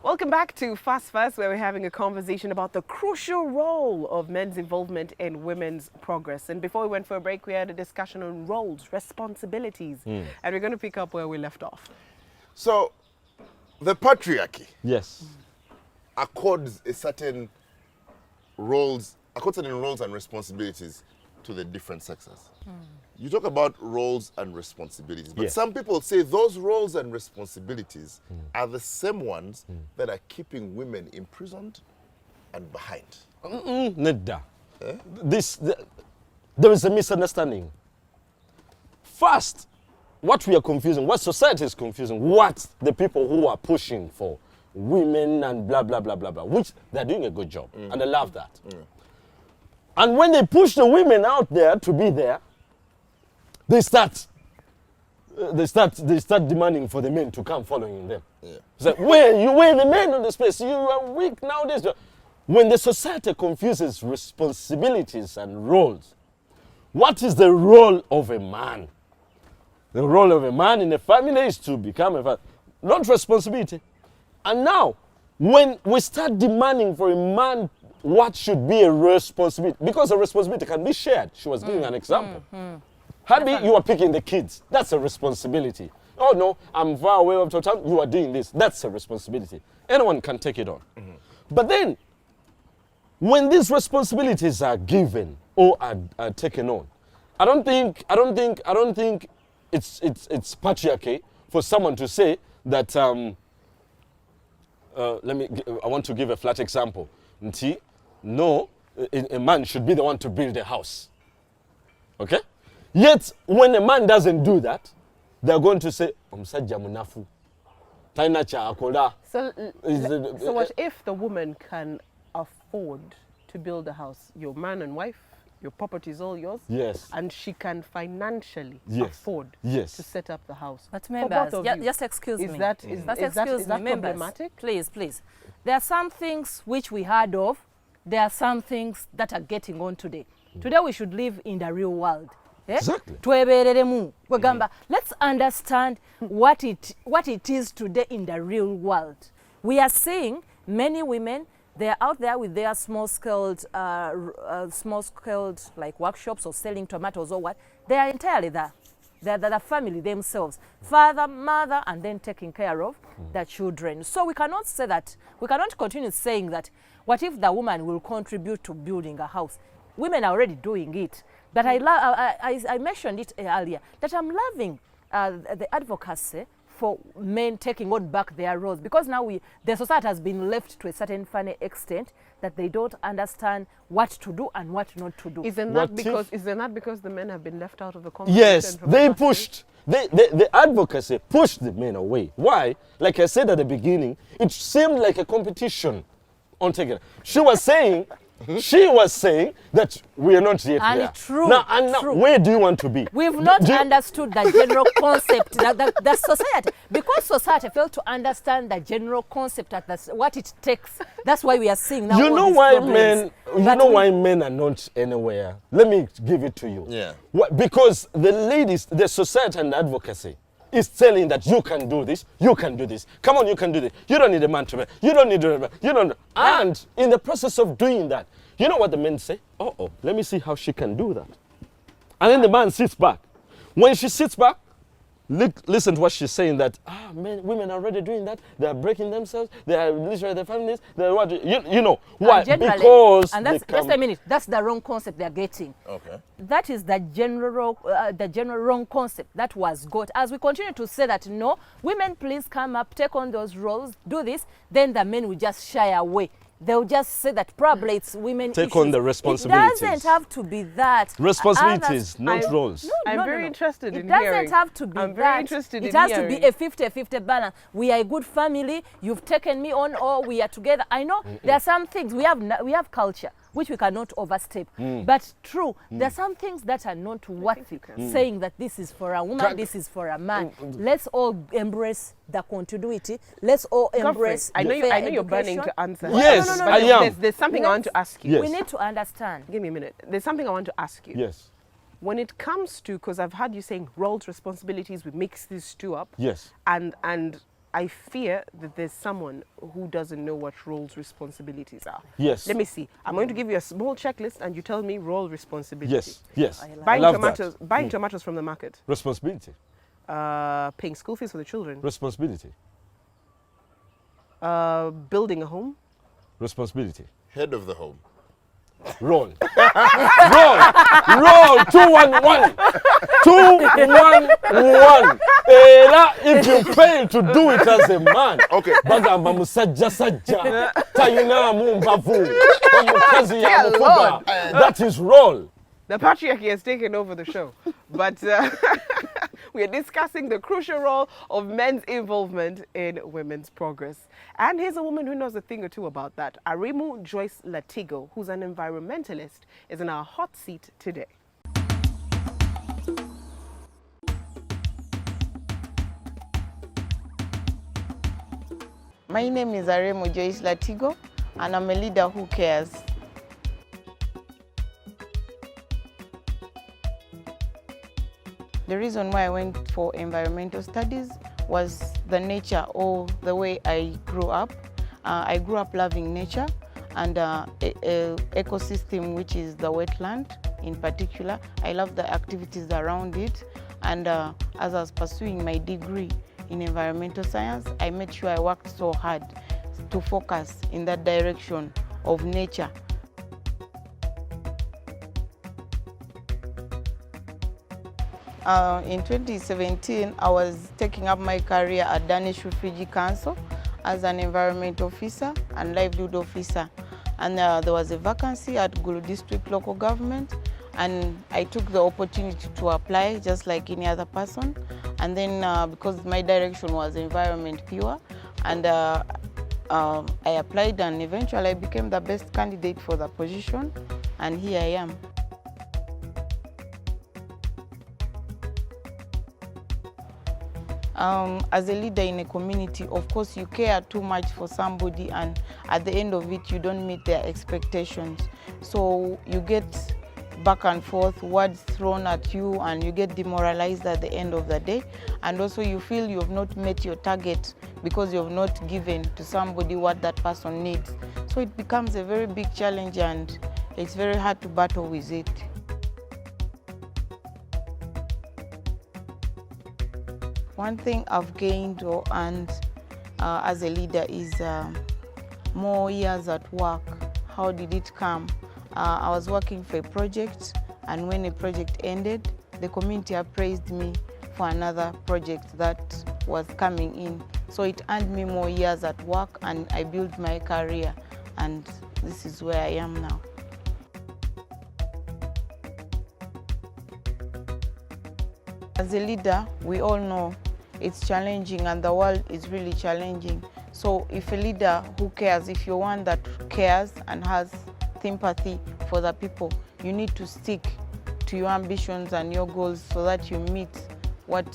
Welcome back to Fast, where we're having a conversation about the crucial role of men's involvement in women's progress. And before we went for a break, we had a discussion on roles, responsibilities, and we're going to pick up where we left off. So, the patriarchy accords certain roles and responsibilities to the different sexes. You talk about roles and responsibilities, but some people say those roles and responsibilities are the same ones that are keeping women imprisoned and behind. Nedda. There is a misunderstanding. First, what we are confusing, what society is confusing, what the people who are pushing for women and blah, blah, blah, blah, blah, which they're doing a good job, and I love that. And when they push the women out there to be there, they start demanding for the men to come following them. So, where the men on the space? You are weak nowadays. When the society confuses responsibilities and roles, what is the role of a man? The role of a man in a family is to become a father, not responsibility. And now, when we start demanding for a man what should be a responsibility, because a responsibility can be shared. She was giving an example. Happy, you are picking the kids. That's a responsibility. Oh no, I'm far away up to town. You are doing this. That's a responsibility. Anyone can take it on. But then, when these responsibilities are given or are taken on, I don't think it's patriarchy for someone to say that. I want to give a flat example. No, a man should be the one to build a house. Okay? Yet, when a man doesn't do that, they're going to say, so what if the woman can afford to build a house? Your man and wife, your property is all yours. Yes. And she can financially afford to set up the house. But members, just excuse me. Is that problematic? Please. There are some things which we heard of. There are some things that are getting on today. Today we should live in the real world. Exactly. Let's understand what it is today in the real world. We are seeing many women, they are out there with their small-scaled like workshops or selling tomatoes or what. They are entirely there. They're the family themselves, father, mother, and then taking care of the children. So we cannot say that, we cannot continue saying that, what if the woman will contribute to building a house? Women are already doing it. But I mentioned it earlier, that I'm loving the advocacy for men taking on back their roles, because now the society has been left to a certain funny extent that they don't understand what to do and what not to do. Isn't that because the men have been left out of the conversation? Yes, they pushed. The advocacy pushed the men away. Why? Like I said at the beginning, it seemed like a competition on taking it. She was saying that we are not yet there. True. Now, where do you want to be? We've not understood the general concept, the society. Because society failed to understand the general concept, what it takes. That's why we are seeing now. You know why men are not anywhere? Let me give it to you. Yeah. Because the society and advocacy is telling that you can do this, you can do this. Come on, you can do this. You don't need a man to man. You don't need a man. You don't. And in the process of doing that, you know what the men say? Let me see how she can do that. And then the man sits back. When she sits back, listen to what she's saying, that women are already doing that. They are breaking themselves. They are literally their families. They are what you know why? Because just a minute. That's the wrong concept they're getting. Okay. That is the general wrong concept that was got. As we continue to say that no, women please come up, take on those roles, do this, then the men will just shy away. They'll just say that probably it's women take issues. on the responsibilities. It doesn't have to be that. Responsibilities, not roles. I'm very interested in hearing. hearing. It doesn't have to be I'm that. very interested it in has hearing. to be a 50-50 balance. We are a good family. You've taken me on, or we are together. I know there are some things we have culture which we cannot overstep. But true, there are some things that are not worthy saying that this is for a woman, this is for a man. Let's all embrace the continuity. Let's all embrace. I know you're burning to answer. Yes, no, I am. There's something I want to ask you. Yes. We need to understand. Give me a minute. There's something I want to ask you. Yes. When it comes to, because I've heard you saying roles, responsibilities, we mix these two up. Yes. And I fear that there's someone who doesn't know what roles responsibilities are. Yes. Let me see. I'm going to give you a small checklist and you tell me role responsibility. Yes, yes. I like Buying love tomatoes, that. buying tomatoes from the market. Responsibility. Paying school fees for the children. Responsibility. Building a home. Responsibility. Head of the home. Roll. Roll. Roll. 211. 211. If you fail to do it as a man, Okay. bagamba musajja sajja. Tayinamu mbavu. Omukazi Dear yamufuga. Lord. That is roll. The patriarchy has taken over the show. But we are discussing the crucial role of men's involvement in women's progress. And here's a woman who knows a thing or two about that. Arimu Joyce Latigo, who's an environmentalist, is in our hot seat today. My name is Arimu Joyce Latigo, and I'm a leader who cares. The reason why I went for environmental studies was the nature or the way I grew up. I grew up loving nature and ecosystem, which is the wetland in particular. I love the activities around it. And as I was pursuing my degree in environmental science, I made sure I worked so hard to focus in that direction of nature. In 2017, I was taking up my career at Danish Refugee Council as an environment officer and livelihood officer. And there was a vacancy at Gulu District Local Government, and I took the opportunity to apply just like any other person. And then because my direction was environment pure, and I applied, and eventually I became the best candidate for the position, and here I am. As a leader in a community, of course, you care too much for somebody, and at the end of it, you don't meet their expectations. So you get back and forth, words thrown at you, and you get demoralized at the end of the day. And also you feel you have not met your target because you have not given to somebody what that person needs. So it becomes a very big challenge, and it's very hard to battle with it. One thing I've gained or earned as a leader is more years at work. How did it come? I was working for a project, and when a project ended, the community appraised me for another project that was coming in. So it earned me more years at work, and I built my career, and this is where I am now. As a leader, we all know it's challenging, and the world is really challenging. So if a leader who cares, if you're one that cares and has sympathy for the people, you need to stick to your ambitions and your goals so that you meet what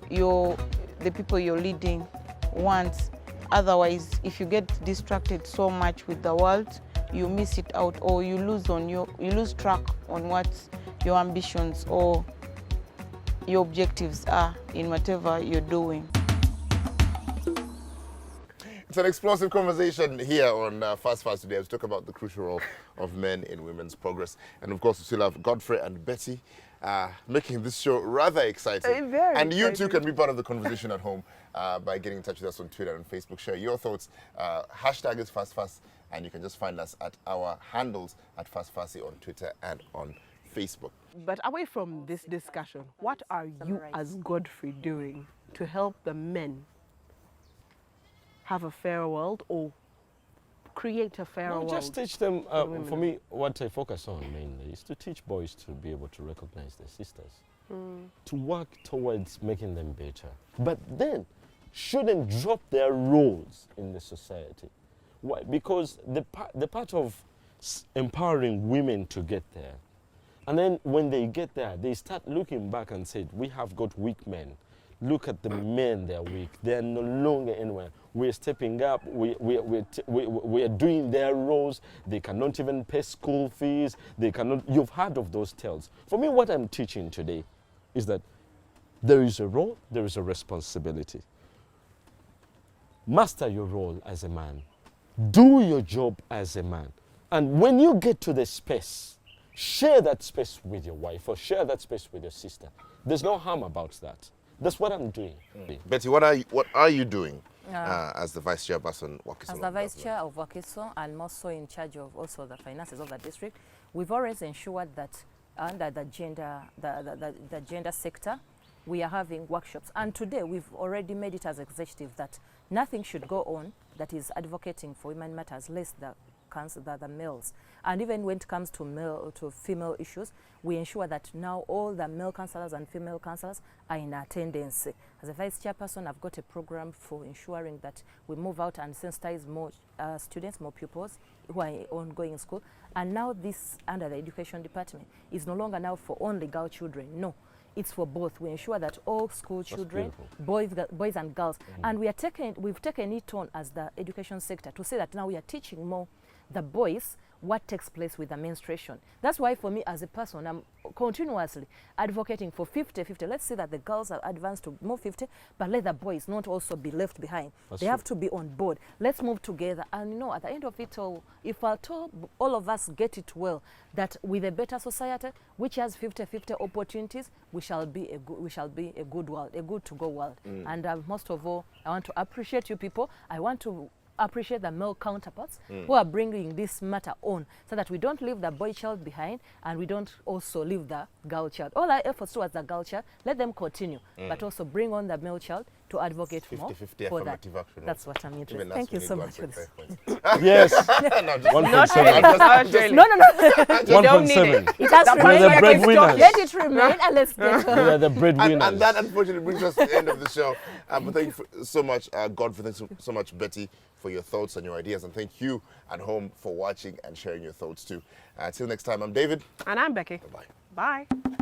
the people you're leading want. Otherwise, if you get distracted so much with the world, you miss it out, or you lose track on what your ambitions or your objectives are in whatever you're doing. It's an explosive conversation here on Fast today as we talk about the crucial role of men in women's progress. And of course, we still have Godfrey and Betty making this show rather exciting. Very and you too exciting. can be part of the conversation at home by getting in touch with us on Twitter and Facebook. Share your thoughts. Hashtag is Fast, and you can just find us at our handles at Fasi on Twitter and on Facebook. But away from this discussion, what are you as Godfrey doing to help the men have a fairer world or create a fairer world? Just teach them, for me, what I focus on mainly is to teach boys to be able to recognize their sisters, to work towards making them better. But then, shouldn't drop their roles in the society. Why? Because the part of empowering women to get there, and then when they get there, they start looking back and say, we have got weak men. Look at the men, they're weak. They're no longer anywhere. We're stepping up. We're doing their roles. They cannot even pay school fees. They cannot. You've heard of those tales. For me, what I'm teaching today is that there is a role, there is a responsibility. master your role as a man. Do your job as a man. And when you get to the space, share that space with your wife or share that space with your sister. There's no harm about that. That's what I'm doing. Betty, what are you doing as the vice chairperson? As the vice chair of Wakiso and also in charge of also the finances of the district, we've always ensured that under the gender sector, we are having workshops. And today we've already made it as executive that nothing should go on that is advocating for women matters less the males. And even when it comes to female issues, we ensure that now all the male councillors and female councillors are in attendance. As a vice chairperson, I've got a program for ensuring that we move out and sensitize more students, more pupils who are ongoing in school. And now this, under the education department, is no longer now for only girl children. No, it's for both. We ensure that all school children, boys and girls, and we've taken it on as the education sector to say that now we are teaching more the boys what takes place with the menstruation. That's why for me as a person, I'm continuously advocating for 50-50. Let's say that the girls are advanced to more 50, but let the boys not also be left behind. They have to be on board. Let's move together. And you know, at the end of it all, if all of us get it well, that with a better society, which has 50-50 opportunities, we shall be a good world, a good to go world. And most of all, I want to appreciate you people. I want to appreciate the male counterparts who are bringing this matter on so that we don't leave the boy child behind and we don't also leave the girl child. All our efforts towards the girl child, let them continue, but also bring on the male child to advocate 50-50 more for that. action. That's what I'm interested in. Thank you so much for this. Yes. Not 1.7. really. No. You don't need it. 1.7. It has That We're the like breadwinners. Let it remain and let's get We on. are the breadwinners. And that unfortunately brings us to the end of the show. But thank you so much, Godfrey. Thanks so much, Betty, for your thoughts and your ideas. And thank you at home for watching and sharing your thoughts too. Till next time, I'm David. And I'm Becky. Bye-bye. Bye.